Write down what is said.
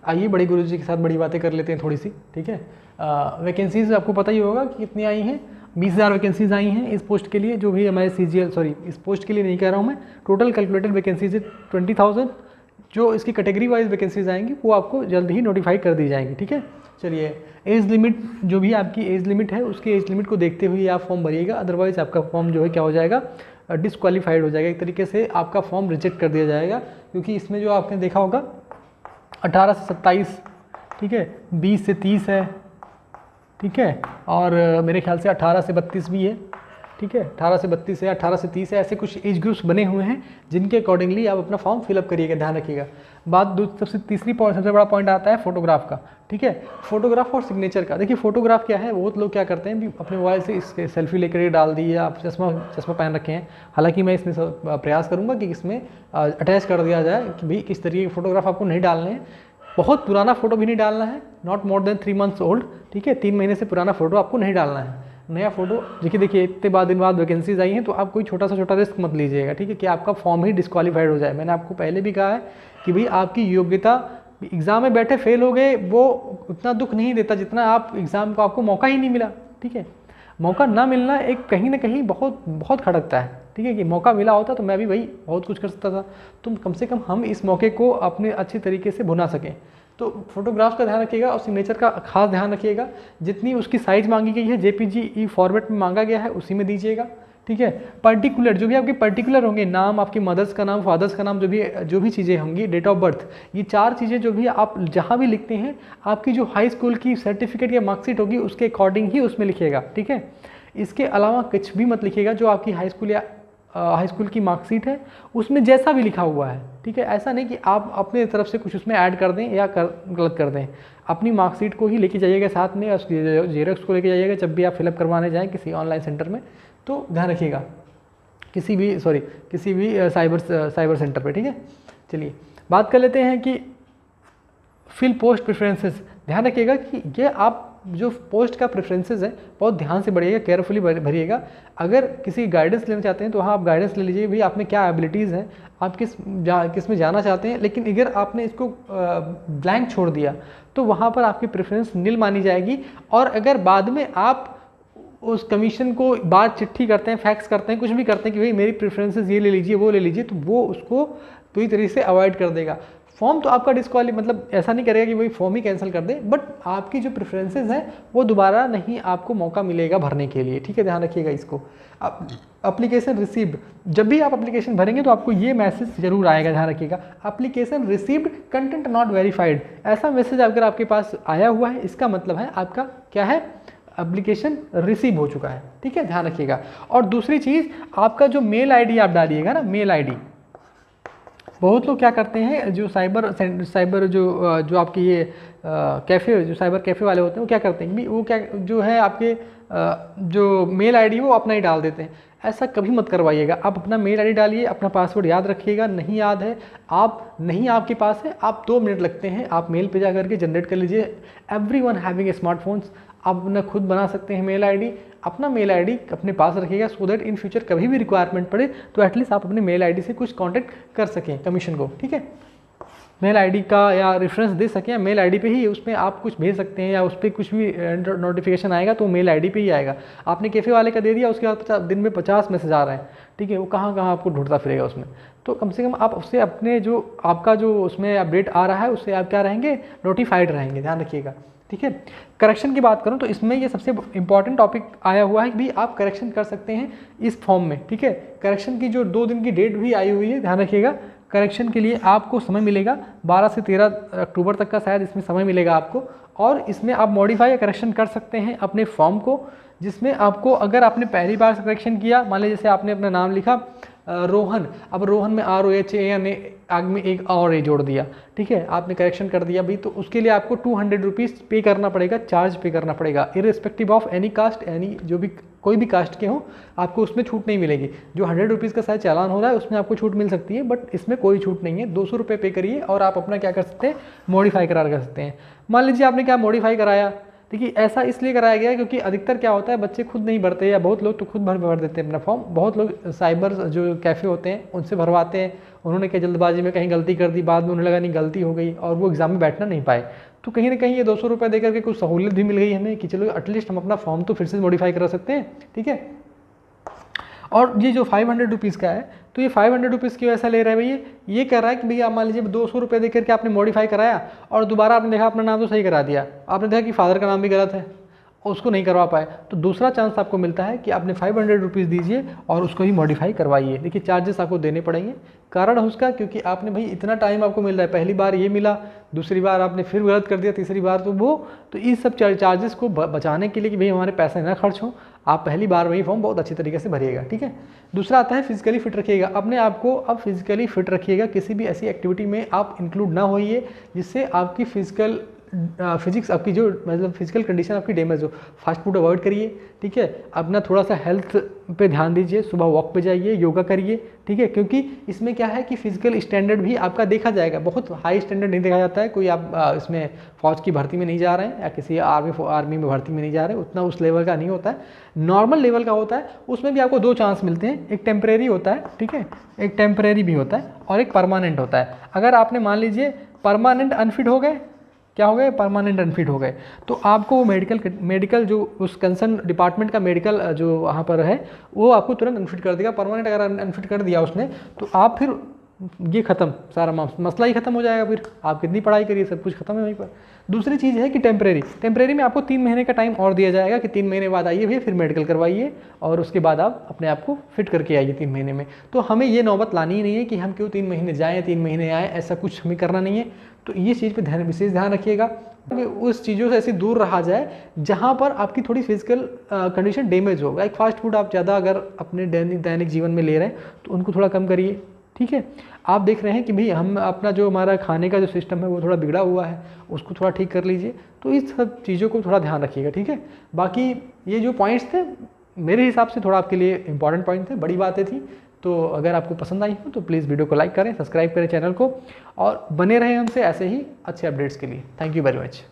आइए बड़े गुरुजी के साथ बड़ी बातें कर लेते हैं थोड़ी सी, ठीक है। वैकेंसीज आपको पता ही होगा कि कितनी आई हैं, 20,000 वैकेंसीज आई हैं इस पोस्ट के लिए, जो भी हमारे इस पोस्ट के लिए नहीं कह रहा हूँ मैं, टोटल कैलकुलेटेड वैकेंसीज 20,000। जो इसकी कैटेगरी वाइज वैकेंसीज आएंगी वो आपको जल्द ही नोटिफाई कर दी जाएंगी, ठीक है। चलिए, एज लिमिट, जो भी आपकी एज लिमिट है उसकी एज लिमिट को देखते हुए आप फॉर्म भरिएगा, अदरवाइज आपका फॉर्म जो है क्या हो जाएगा, डिसक्वालीफाइड हो जाएगा, एक तरीके से आपका फॉर्म रिजेक्ट कर दिया जाएगा। क्योंकि इसमें जो आपने देखा होगा 18 से 27, ठीक है, 20 से 30 है, ठीक है, और मेरे ख्याल से 18 से 32 भी है, ठीक है, 18 से 32 है, 18 से 30 है, ऐसे कुछ एज ग्रुप्स बने हुए हैं जिनके अकॉर्डिंगली आप अपना फॉर्म फिलअप करिएगा, ध्यान रखिएगा। सबसे तीसरी पॉइंट, सबसे बड़ा पॉइंट आता है फोटोग्राफ का, ठीक है। फोटोग्राफ और सिग्नेचर का, देखिए फोटोग्राफ क्या है, बहुत लोग क्या करते हैं भी अपने मोबाइल से इसके सेल्फी लेकर डाल दी, या आप चश्मा पहन रखे हैं, हालांकि मैं इसमें प्रयास करूँगा कि इसमें अटैच कर दिया जाए कि भाई किस तरीके के फोटोग्राफ आपको नहीं डालने हैं। बहुत पुराना फोटो भी नहीं डालना है, not more than 3 months old, ठीक है, 3 महीने से पुराना फोटो आपको नहीं डालना है। नया फोटो, देखिए इतने दिन बाद वैकेंसीज आई हैं, तो आप कोई छोटा रिस्क मत लीजिएगा, ठीक है, कि आपका फॉर्म ही डिस्क्वालीफाइड हो जाए। मैंने आपको पहले भी कहा है कि भाई आपकी योग्यता, एग्जाम में बैठे फेल हो गए वो उतना दुख नहीं देता जितना आप एग्जाम को आपको मौका ही नहीं मिला, ठीक है। मौका ना मिलना एक कहीं ना कहीं बहुत बहुत खटकता है, ठीक है, कि मौका मिला होता तो मैं भी भाई बहुत कुछ कर सकता था, तो कम से कम हम इस मौके को अपने अच्छे तरीके से भुना सकें। तो फोटोग्राफ्स का ध्यान रखिएगा और सिग्नेचर का खास ध्यान रखिएगा। जितनी उसकी साइज मांगी गई है JPG फॉर्मेट में मांगा गया है उसी में दीजिएगा, ठीक है। पर्टिकुलर, जो भी आपके पर्टिकुलर होंगे, नाम, आपकी मदर्स का नाम, फादर्स का नाम, जो भी चीज़ें होंगी, डेट ऑफ बर्थ, ये 4 चीज़ें जो भी आप जहाँ भी लिखते हैं, आपकी जो हाई स्कूल की सर्टिफिकेट या मार्कशीट होगी उसके अकॉर्डिंग ही उसमें लिखिएगा, ठीक है। इसके अलावा कुछ भी मत लिखिएगा, जो आपकी हाई स्कूल की मार्कशीट है उसमें जैसा भी लिखा हुआ है, ठीक है। ऐसा नहीं कि आप अपने तरफ से कुछ उसमें ऐड कर दें या गलत कर दें। अपनी मार्कशीट को ही लेके जाइएगा साथ में, उसकी जेरॉक्स को लेके जाइएगा जब भी आप फिलअप करवाने जाएं किसी ऑनलाइन सेंटर में, तो ध्यान रखिएगा, किसी भी साइबर सेंटर पे, ठीक है। चलिए बात कर लेते हैं कि फिल पोस्ट प्रेफरेंसेस। ध्यान रखिएगा कि ये आप जो पोस्ट का प्रेफरेंसेस है बहुत ध्यान से बढ़िएगा, केयरफुली भरिएगा। अगर किसी गाइडेंस लेना चाहते हैं तो हाँ आप गाइडेंस ले लीजिए, भाई आप में क्या एबिलिटीज़ हैं, आप किस में जाना चाहते हैं। लेकिन अगर आपने इसको ब्लैंक छोड़ दिया तो वहाँ पर आपकी प्रेफरेंस नील मानी जाएगी। और अगर बाद में आप उस कमीशन को बार चिट्ठी करते हैं, फैक्स करते हैं, कुछ भी करते हैं कि भाई मेरी प्रेफरेंसेस ये ले लीजिए, वो ले लीजिए, तो वो उसको पूरी तरीके से अवॉइड कर देगा। फॉर्म तो आपका मतलब ऐसा नहीं करेगा कि वही फॉर्म ही कैंसिल कर दे, बट आपकी जो प्रेफरेंसेस हैं वो दोबारा नहीं आपको मौका मिलेगा भरने के लिए, ठीक है, ध्यान रखिएगा इसको। एप्लीकेशन रिसीव्ड, जब भी आप एप्लीकेशन भरेंगे तो आपको ये मैसेज जरूर आएगा, ध्यान रखिएगा, application received content not verified. ऐसा मैसेज अगर आपके पास आया हुआ है, इसका मतलब है आपका क्या है, एप्लीकेशन रिसीव हो चुका है, ठीक है, ध्यान रखिएगा। और दूसरी चीज़, आपका जो मेल आईडी आप डालिएगा ना, मेल आईडी, बहुत लोग क्या करते हैं, जो साइबर जो आपकी ये कैफ़े, जो साइबर कैफ़े वाले होते हैं, वो क्या करते हैं, वो क्या जो है आपके जो मेल आईडी वो अपना ही डाल देते हैं। ऐसा कभी मत करवाइएगा, आप अपना मेल आईडी डालिए, अपना पासवर्ड याद रखिएगा। नहीं याद है, नहीं आपके पास है, आप 2 मिनट लगते हैं, आप मेल पे जा करके जनरेट कर लीजिए। एवरीवन हैविंग ए स्मार्टफोन्स, आप अपना खुद बना सकते हैं मेल आईडी। अपना मेल आईडी अपने पास रखिएगा, सो दैट इन फ्यूचर कभी भी रिक्वायरमेंट पड़े तो एटलीस्ट आप अपने मेल आईडी से कुछ कांटेक्ट कर सकें कमीशन को, ठीक है। मेल आईडी का या रेफरेंस दे सकें, मेल आईडी पे ही उसमें आप कुछ भेज सकते हैं, या उस पर कुछ भी नोटिफिकेशन आएगा तो मेल आईडी पे ही आएगा। आपने कैफ़े वाले का दे दिया, उसके बाद दिन में 50 मैसेज आ रहे हैं, ठीक है, वो कहाँ आपको ढूंढता फिरेगा उसमें। तो कम से कम आप उससे अपने जो आपका जो उसमें अपडेट आ रहा है उससे आप क्या रहेंगे, नोटिफाइड रहेंगे, ध्यान रखिएगा, ठीक है। करेक्शन की बात करूं तो इसमें ये सबसे इंपॉर्टेंट टॉपिक आया हुआ है कि भी आप करेक्शन कर सकते हैं इस फॉर्म में, ठीक है। करेक्शन की जो 2 दिन की डेट भी आई हुई है, ध्यान रखिएगा। करेक्शन के लिए आपको समय मिलेगा 12 से 13 अक्टूबर तक का शायद इसमें समय मिलेगा आपको, और इसमें आप मॉडिफाई या करेक्शन कर सकते हैं अपने फॉर्म को, जिसमें आपको, अगर आपने पहली बार करेक्शन किया, मान लीजिए जैसे आपने अपना नाम लिखा रोहन, अब रोहन में ROHAN आग में एक और ए जोड़ दिया, ठीक है, आपने करेक्शन कर दिया भाई, तो उसके लिए आपको 200 रुपीज़ पे करना पड़ेगा, चार्ज पे करना पड़ेगा, इर्रिस्पेक्टिव ऑफ एनी कास्ट, जो भी कोई भी कास्ट के हो, आपको उसमें छूट नहीं मिलेगी। जो 100 रुपीज़ का शायद चालान हो रहा है उसमें आपको छूट मिल सकती है, बट इसमें कोई छूट नहीं है। 200 रुपये पे करिए और आप अपना क्या कर सकते हैं, मॉडिफाई करा कर सकते हैं। मान लीजिए आपने क्या मॉडिफाई कराया, देखिए ऐसा इसलिए कराया गया है क्योंकि अधिकतर क्या होता है, बच्चे खुद नहीं भरते या बहुत लोग तो खुद भर देते हैं अपना फॉर्म। बहुत लोग साइबर जो कैफ़े होते हैं उनसे भरवाते हैं, उन्होंने क्या जल्दबाजी में कहीं गलती कर दी, बाद में उन्हें लगा नहीं गलती हो गई और वो एग्ज़ाम में बैठना नहीं पाए। तो कहीं ना कहीं ये 200 रुपये देकर के कुछ सहूलियत भी मिल गई हमें कि चलो एटलीस्ट हम अपना फॉर्म तो फिर से मॉडिफाई करा सकते हैं, ठीक है। और ये जो 500 रुपीज़ का है, तो ये 500 रुपीज़ क्यों ऐसा ले रहा है भैया, ये कह रहा है कि भैया मान लीजिए 200 रुपये दे करके आपने मॉडिफाई कराया और दोबारा आपने देखा अपना नाम तो सही करा दिया, आपने देखा कि फादर का नाम भी गलत है, उसको नहीं करवा पाए, तो दूसरा चांस आपको मिलता है कि आपने 500 रुपीज़ दीजिए और उसको ही मॉडिफाई करवाइए। देखिए चार्जेस आपको देने पड़ेंगे, कारण है उसका क्योंकि आपने भाई इतना टाइम आपको मिल रहा है, पहली बार ये मिला, दूसरी बार आपने फिर गलत कर दिया, तीसरी बार तो इस सब चार्जेस को बचाने के लिए कि भाई हमारे पैसे ना खर्च हो, आप पहली बार वही फॉर्म बहुत अच्छी तरीके से भरिएगा, ठीक है। दूसरा आता है फिजिकली फिट रखिएगा अपने आप को। अब फिजिकली फिट रखिएगा, किसी भी ऐसी एक्टिविटी में आप इंक्लूड ना होइए जिससे आपकी फिजिक्स आपकी जो मतलब फिजिकल कंडीशन आपकी डैमेज हो। फास्ट फूड अवॉइड करिए, ठीक है। अपना थोड़ा सा हेल्थ पे ध्यान दीजिए, सुबह वॉक पे जाइए, योगा करिए, ठीक है, क्योंकि इसमें क्या है कि फिजिकल स्टैंडर्ड भी आपका देखा जाएगा। बहुत हाई स्टैंडर्ड नहीं देखा जाता है, कोई आप इसमें फौज की भर्ती में नहीं जा रहे हैं या किसी आर्मी में भर्ती में नहीं जा रहे, उतना उस लेवल का नहीं होता है, नॉर्मल लेवल का होता है। उसमें भी आपको 2 चांस मिलते हैं, एक टेम्परेरी होता है, ठीक है, एक टेम्परेरी भी होता है और एक परमानेंट होता है। अगर आपने मान लीजिए परमानेंट अनफिट हो गए, क्या हो गए, परमानेंट अनफिट हो गए, तो आपको वो मेडिकल जो उस कंसर्न डिपार्टमेंट का मेडिकल जो वहाँ पर है वो आपको तुरंत अनफिट कर देगा। परमानेंट अगर अनफिट कर दिया उसने तो आप फिर ये ख़त्म, सारा मसला ही ख़त्म हो जाएगा, फिर आप कितनी पढ़ाई करिए सब कुछ ख़त्म है वहीं पर। दूसरी चीज़ है कि टेम्परेरी में आपको 3 महीने का टाइम और दिया जाएगा कि 3 महीने बाद आइए भैया फिर मेडिकल करवाइए और उसके बाद आप अपने आप को फिट करके आइए 3 महीने में। तो हमें ये नौबत लानी ही नहीं है कि हम क्यों 3 महीने जाएँ 3 महीने आएँ, ऐसा कुछ हमें करना नहीं है। तो ये चीज़ पर विशेष ध्यान रखिएगा कि उस चीज़ों से ऐसे दूर रहा जाए जहाँ पर आपकी थोड़ी फिजिकल कंडीशन डैमेज हो। लाइक फास्ट फूड आप ज़्यादा अगर अपने दैनिक जीवन में ले रहे हैं तो उनको थोड़ा कम करिए, ठीक है। आप देख रहे हैं कि भाई हम अपना जो हमारा खाने का जो सिस्टम है वो थोड़ा बिगड़ा हुआ है, उसको थोड़ा ठीक कर लीजिए। तो इस सब चीज़ों को थोड़ा ध्यान रखिएगा, ठीक है। बाकी ये जो पॉइंट्स थे मेरे हिसाब से थोड़ा आपके लिए इंपॉर्टेंट पॉइंट थे, बड़ी बातें थी। तो अगर आपको पसंद आई हो तो प्लीज़ वीडियो को लाइक करें, सब्सक्राइब करें चैनल को और बने रहें हमसे ऐसे ही अच्छे अपडेट्स के लिए। Thank you very much.